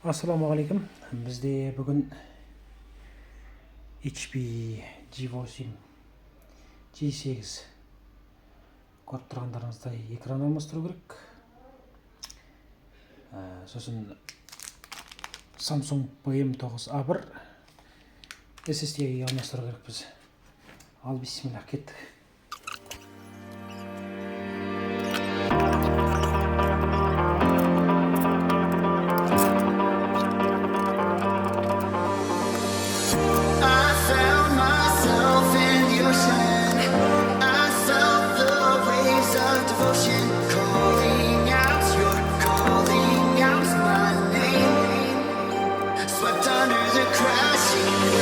Ассалаумағалейкум. Бізде бүгін HP G8, G8 көріп тұрғандарыңыздай экран алмастыру керек. Сосын Samsung PM9A1 SSD-ге алмастыру керек біз. Ал бисмилlah, кеттік. Swept under the crashing